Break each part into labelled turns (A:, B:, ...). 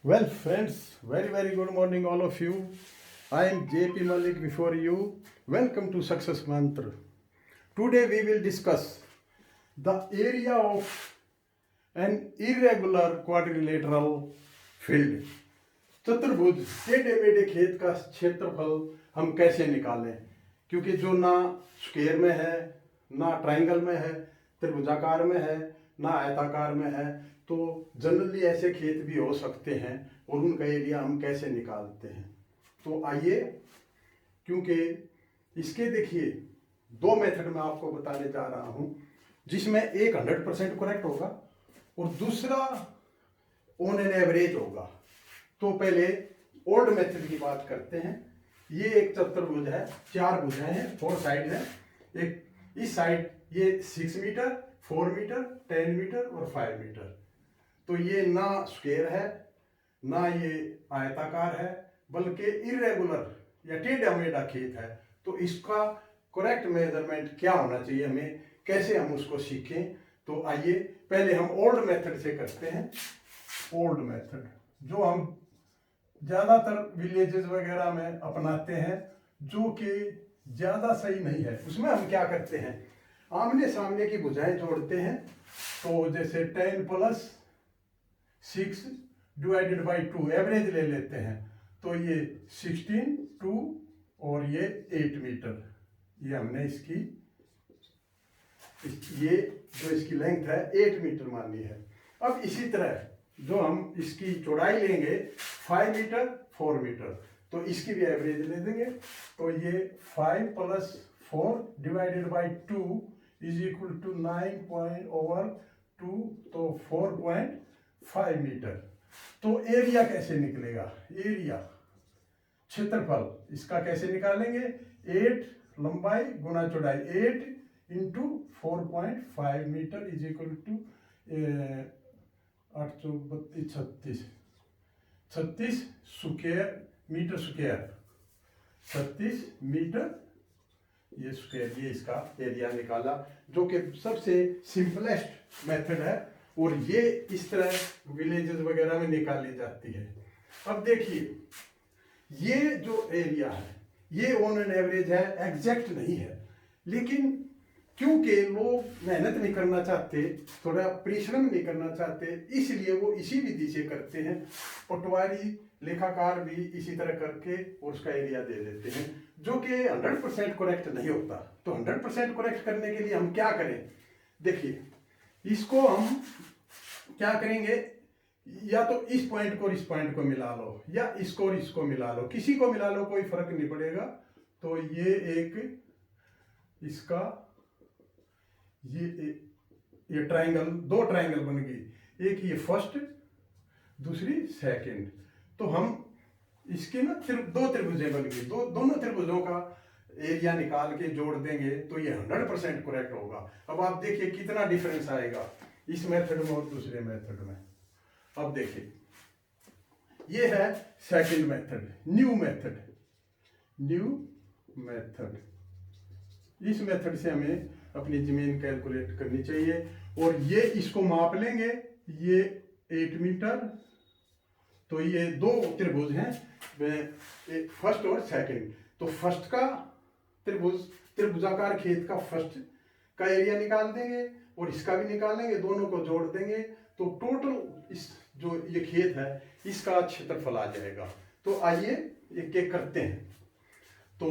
A: Well, friends, very good morning, all of you. I am JP Malik before you. Welcome to Success Mantra. Today we will discuss the area of an irregular quadrilateral field. चतुर्भुज टेढ़े मेढ़े खेत का क्षेत्रफल हम कैसे निकालें, क्योंकि जो ना स्क्वायर में है, ना ट्रायंगल में है, त्रिभुजाकार में है, ना आयताकार में है, तो जनरली ऐसे खेत भी हो सकते हैं और उनका एरिया हम कैसे निकालते हैं। तो आइए, क्योंकि इसके देखिए दो मेथड मैं आपको बताने जा रहा हूं, जिसमें एक 100% करेक्ट होगा और दूसरा ऑन एन एवरेज होगा। तो पहले ओल्ड मेथड की बात करते हैं। ये एक चतुर्भुज है, चार भुजाएं हैं, 4 साइड है। एक इस साइड ये 6 मीटर, 4 मीटर, 10 मीटर और 5 मीटर। तो ये ना स्क्वायर है, ना ये आयताकार है, बल्कि इरेगुलर या टेढ़ा मेढ़ा खेत है। तो इसका करेक्ट मेजरमेंट क्या होना चाहिए, हमें कैसे हम उसको सीखें। तो आइए पहले हम ओल्ड मेथड से करते हैं। ओल्ड मेथड जो हम ज़्यादातर विलेजेस वगैरह में अपनाते हैं, जो कि ज़्यादा सही नहीं है। उसमें हम क्या करते हैं, आमने सामने की भुजाएं जोड़ते हैं। तो जैसे 10 + 6 डिवाइडेड बाई 2 एवरेज ले लेते हैं। तो ये 16, 2 और ये 8 मीटर, ये हमने ये जो इसकी लेंथ है 8 मीटर मान ली है। अब इसी तरह जो हम इसकी चौड़ाई लेंगे 5 मीटर, 4 मीटर, तो इसकी भी एवरेज ले देंगे। तो ये 5 + 4 डिवाइडेड बाई 2 = 9/2, तो 4.5 मीटर। तो एरिया कैसे निकलेगा, एरिया क्षेत्रफल इसका कैसे निकालेंगे, 8 लंबाई गुना चौड़ाई, 8 × 4.5 metre = 8 × 32 36 square metre square, 36 metre ये स्क्वायर, ये इसका एरिया निकाला, जो कि सबसे सिंपलेस्ट मेथड है और ये इस तरह विलेजेस वगैरह में निकाली जाती है। अब देखिए, ये जो एरिया है ये ऑन एन एवरेज है, एग्जैक्ट नहीं है, लेकिन क्योंकि लोग मेहनत नहीं करना चाहते, थोड़ा परिश्रम नहीं करना चाहते, इसलिए वो इसी विधि से करते हैं। पटवारी लेखाकार भी इसी तरह करके और उसका एरिया दे देते हैं, जो कि 100% करेक्ट नहीं होता। तो 100% करेक्ट करने के लिए हम क्या करें, देखिए इसको हम क्या करेंगे, या तो इस पॉइंट को और इस पॉइंट को मिला लो, या इसको और इसको मिला लो, किसी को मिला लो, कोई फर्क नहीं पड़ेगा। तो ये एक इसका ये ट्रायंगल, दो ट्रायंगल बन गई, एक ये फर्स्ट, दूसरी सेकंड। तो हम इसके ना दो त्रिभुजें बन गई, दोनों त्रिभुजों का एरिया निकाल के जोड़ देंगे तो ये 100% करेक्ट होगा। अब आप देखिए कितना डिफरेंस आएगा इस मेथड में और दूसरे मेथड में। अब देखिए, ये है सेकंड मेथड, न्यू मेथड। इस मेथड से हमें अपनी जमीन कैलकुलेट करनी चाहिए और ये इसको माप लेंगे, ये 8 मीटर। तो ये दो त्रिभुज हैं, फर्स्ट और सेकंड। तो फर्स्ट का त्रिभुजाकार खेत का फर्स्ट का एरिया निकाल देंगे और इसका भी निकाल लेंगे, दोनों को जोड़ देंगे। तो टोटल इस जो ये खेत है इसका क्षेत्रफल आ जाएगा। तो आइए एक एक करते हैं। तो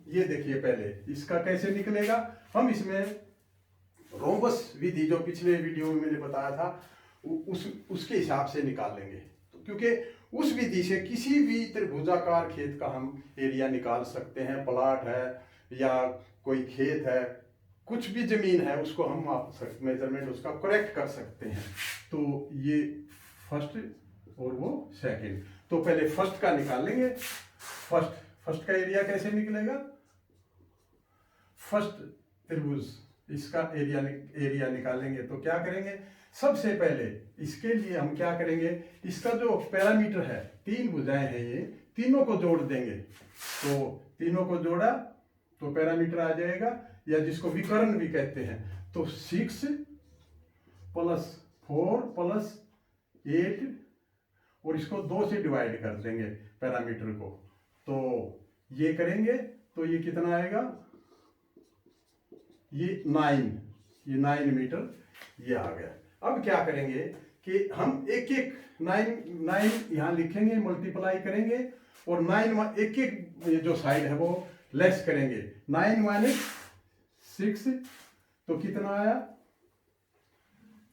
A: ये देखिए, पहले इसका कैसे निकलेगा, हम इसमें रोम्बस विधि जो पिछले वीडियो में मैंने बताया था उसके हिसाब से निकाल लेंगे। तो क्योंकि उस विधि से किसी भी त्रिभुजाकार खेत का हम एरिया निकाल सकते हैं, प्लाट है या कोई खेत है, कुछ भी जमीन है, उसको हम माप सकते, मेजरमेंट उसका करेक्ट कर सकते हैं। तो ये फर्स्ट और वो सेकंड। तो पहले फर्स्ट का निकालेंगे। फर्स्ट का एरिया कैसे निकलेगा, फर्स्ट त्रिभुज इसका एरिया निकालेंगे। तो क्या करेंगे, सबसे पहले इसके लिए हम क्या करेंगे, इसका जो पैरामीटर है, 3 भुजाएं हैं, ये तीनों को जोड़ देंगे। तो तीनों को जोड़ा तो पैरामीटर आ जाएगा, या जिसको विकर्ण भी कहते हैं। तो 6 + 4 + 8 और इसको 2 से डिवाइड कर देंगे पैरामीटर को, तो ये करेंगे तो ये कितना आएगा, ये 9 मीटर ये आ गया। अब क्या करेंगे कि हम एक एक 9 यहाँ लिखेंगे, मल्टीप्लाई करेंगे और 9 एक एक जो साइड है वो लेस करेंगे। 9 माइनस 6 तो कितना आया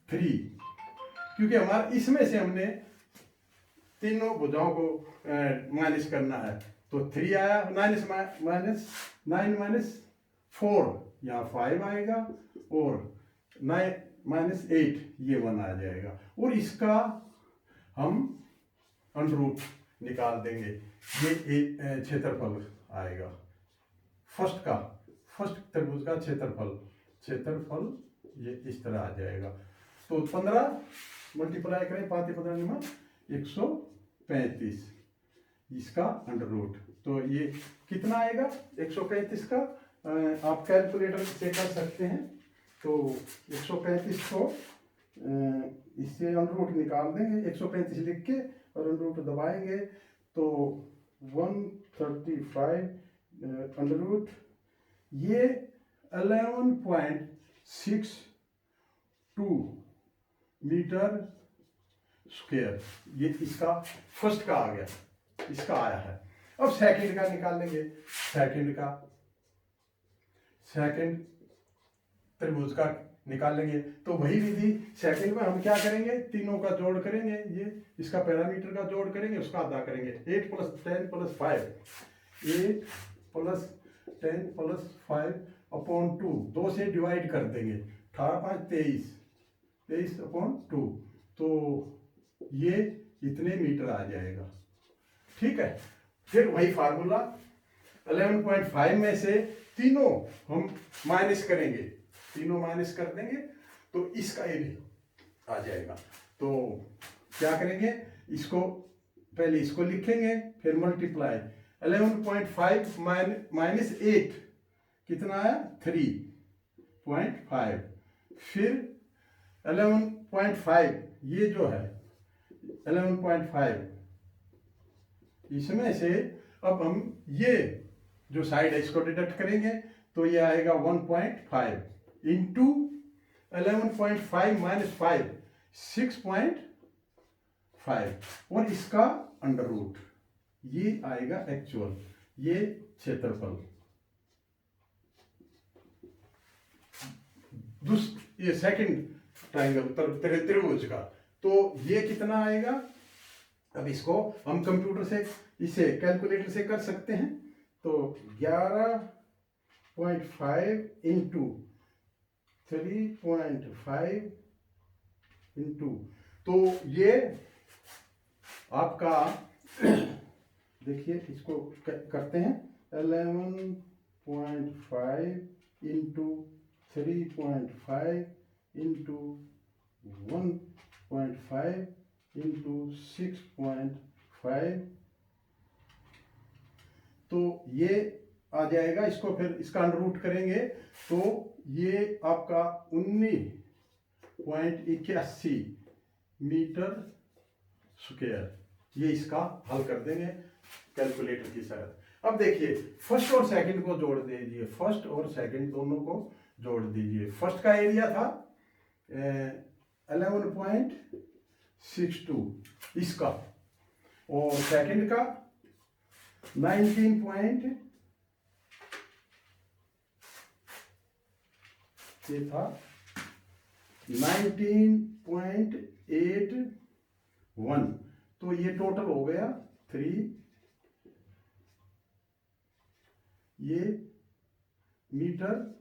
A: 3, क्योंकि हमारा इसमें से हमने तीनों भुजाओं को माइनस करना है, तो 3 आया। 9 माइनस 4 यहाँ 5 आएगा और 9 माइनस 8 ये 1 आ जाएगा, और इसका हम अंडर निकाल देंगे। ये क्षेत्रफल आएगा फर्स्ट त्रिभुज का क्षेत्रफल ये इस तरह आ जाएगा। तो 15 मल्टीप्लाई करें, 5 15 में 135 इसका अंडर रूट, तो ये कितना आएगा 135 का, आप कैलकुलेटर से कर सकते हैं। तो 135 को इससे अंडर रूट निकाल देंगे, 135 लिख के और अंडर रूट दबाएंगे तो 135 अंडर रूट, ये 11.62 मीटर स्क्वायर, ये इसका फर्स्ट का आ गया, इसका आया है। अब सेकंड का निकाल लेंगे, सेकंड त्रिभुज का निकाल लेंगे। तो वही विधि सेकंड में हम क्या करेंगे, तीनों का जोड़ करेंगे, ये इसका पैरामीटर का जोड़ करेंगे, उसका आधा करेंगे। 8 + 10 + 5 8 + 10 + 5 अपॉन 2, 2 से डिवाइड कर देंगे। 18 5 23 अपॉन 2, तो ये इतने मीटर आ जाएगा। ठीक है, फिर वही फार्मूला 11.5 में से तीनों हम माइनस करेंगे, तीनों माइनस कर देंगे तो इसका एरिया आ जाएगा। तो क्या करेंगे, इसको पहले इसको लिखेंगे, फिर मल्टीप्लाई 11.5 माइनस 8 कितना आया 3.5, फिर 11.5 ये जो है 11.5 इसमें से अब हम ये जो साइड है इसको डिडक्ट करेंगे, तो ये आएगा 1.5 इंटू 11.5 माइनस 5 6.5 और इसका अंडर रूट, ये आएगा एक्चुअल, ये क्षेत्रफल। ये सेकंड ट्रायंगल त्रिभुज का, तो ये कितना आएगा, अब इसको हम कंप्यूटर से इसे कैलकुलेटर से कर सकते हैं। तो 11.5 इंटू 3.5 इंटू, तो ये आपका देखिए इसको करते हैं 11.5 इंटू 3.5 इंटू 1.5 इंटू 6.5, तो ये आ जाएगा। इसको फिर इसका अंडर रूट करेंगे तो ये आपका 19.81 मीटर स्क्वायर, ये इसका हल कर देंगे कैलकुलेटर की सहायता। अब देखिए फर्स्ट और सेकंड को जोड़ दीजिए, फर्स्ट और सेकंड दोनों को जोड़ दीजिए। फर्स्ट का एरिया था 11.62 इसका, और सेकंड का 19. ये था 19.81, तो ये टोटल हो गया 3 ये मीटर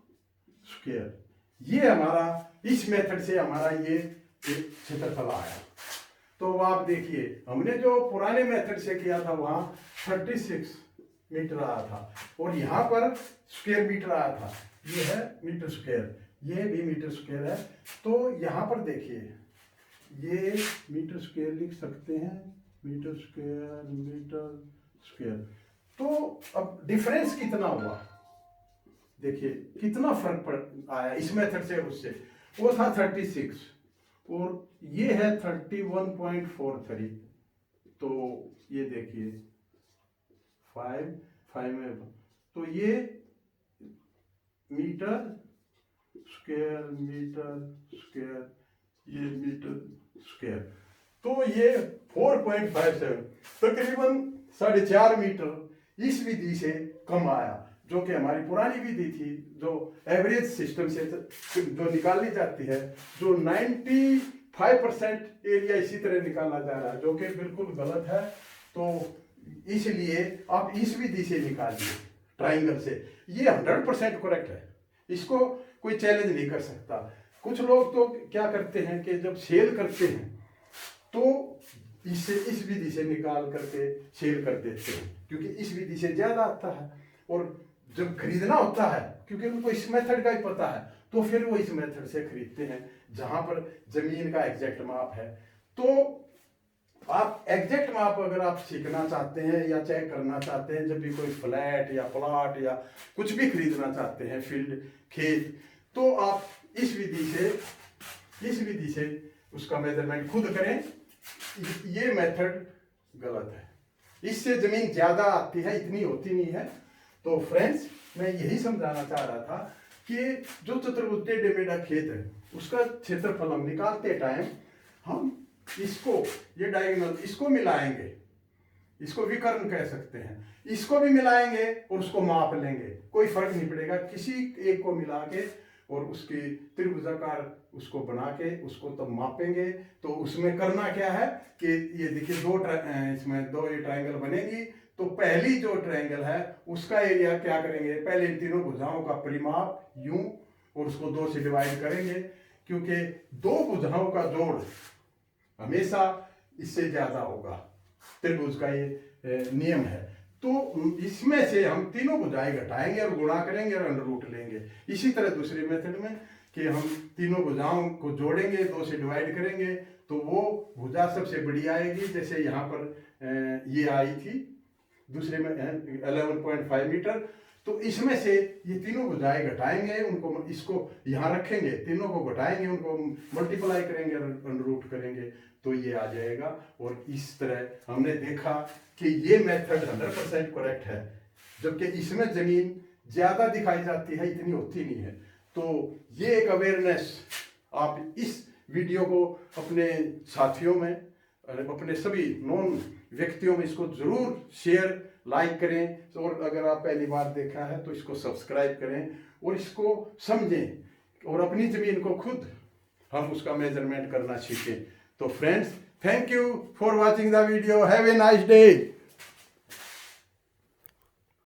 A: स्क्वायर। ये हमारा इस मेथड से हमारा ये क्षेत्रफल आया। तो आप देखिए हमने जो पुराने मेथड से किया था वहां 36 मीटर आया था, और यहाँ पर स्क्वायर मीटर आया था। ये है मीटर स्क्वायर, ये भी मीटर स्क्वायर है। तो यहाँ पर देखिए ये मीटर स्क्वायर लिख सकते हैं, मीटर स्क्वायर। तो अब डिफरेंस कितना हुआ, देखिए कितना फर्क पड़ आया इस मेथड से उससे। वो था 36 और ये है 31.43, तो ये देखिए 5 में, तो ये मीटर स्क्वायर, ये मीटर स्क्वायर, तो ये 4.57 तकरीबन 4.5 मीटर इस विधि से कम आया, जो कि हमारी पुरानी विधि थी, जो एवरेज सिस्टम से जो निकाली जाती है, जो 95% एरिया इसी तरह निकाला जा रहा है, जो कि बिल्कुल गलत है। तो इसलिए आप इस विधि से निकालिए, ट्राइंगल से, ये 100% करेक्ट है, इसको कोई चैलेंज नहीं कर सकता। कुछ लोग तो क्या करते हैं कि जब सेल करते हैं तो इससे इस विधि से निकाल करके सेल कर देते हैं, क्योंकि इस विधि से ज्यादा आता है, और जब खरीदना होता है क्योंकि उनको इस मेथड का ही पता है, तो फिर वो इस मेथड से खरीदते हैं जहां पर जमीन का एग्जैक्ट माप है। तो आप एग्जैक्ट माप अगर आप सीखना चाहते हैं या चेक करना चाहते हैं, जब भी कोई फ्लैट या प्लॉट या कुछ भी खरीदना चाहते हैं, फील्ड, खेत, तो आप इस विधि से उसका मेजरमेंट खुद करें। ये मेथड गलत है, इससे जमीन ज्यादा आती है, इतनी होती नहीं है। तो फ्रेंड्स, मैं यही समझाना चाह रहा था कि जो चतुर्भुज टेढ़े मेढ़ा खेत है, उसका क्षेत्रफल हम निकालते टाइम हम इसको, ये डायगोनल, इसको मिलाएंगे, इसको विकर्ण कह सकते हैं, इसको भी मिलाएंगे और उसको माप लेंगे, कोई फर्क नहीं पड़ेगा, किसी एक को मिला के और उसकी त्रिभुजाकार उसको बना के उसको तब मापेंगे। तो उसमें करना क्या है कि ये देखिए इसमें दो ये ट्रायंगल बनेगी, तो पहली जो ट्रायंगल है उसका एरिया क्या करेंगे, पहले इन तीनों भुजाओं का परिमाप यूं, और उसको 2 से डिवाइड करेंगे, क्योंकि 2 भुजाओं का जोड़ हमेशा इससे ज्यादा होगा, त्रिभुज का ये नियम है। तो इसमें से हम तीनों भुजाएं घटाएंगे और गुणा करेंगे और अंडर रूट लेंगे। इसी तरह दूसरे मेथड में कि हम तीनों भुजाओं को जोड़ेंगे, 2 से डिवाइड करेंगे, तो वो भुजा सबसे बड़ी आएगी, जैसे यहाँ पर ये आई थी दूसरे में 11.5 मीटर। तो इसमें से ये तीनों भुजाएं घटाएंगे, उनको इसको यहाँ रखेंगे, तीनों को घटाएंगे, उनको मल्टीप्लाई करेंगे, अंडर रूट करेंगे, तो ये आ जाएगा। और इस तरह हमने देखा कि ये मेथड 100% करेक्ट है, जबकि इसमें जमीन ज्यादा दिखाई जाती है, इतनी होती नहीं है। तो ये एक अवेयरनेस, आप इस वीडियो को अपने साथियों में, अपने सभी नॉन व्यक्तियों में इसको जरूर शेयर, लाइक करें, और अगर आप पहली बार देखा है तो इसको सब्सक्राइब करें और इसको समझें, और अपनी जमीन को खुद हम उसका मेजरमेंट करना सीखें। तो friends, thank you for watching the video, have a nice day.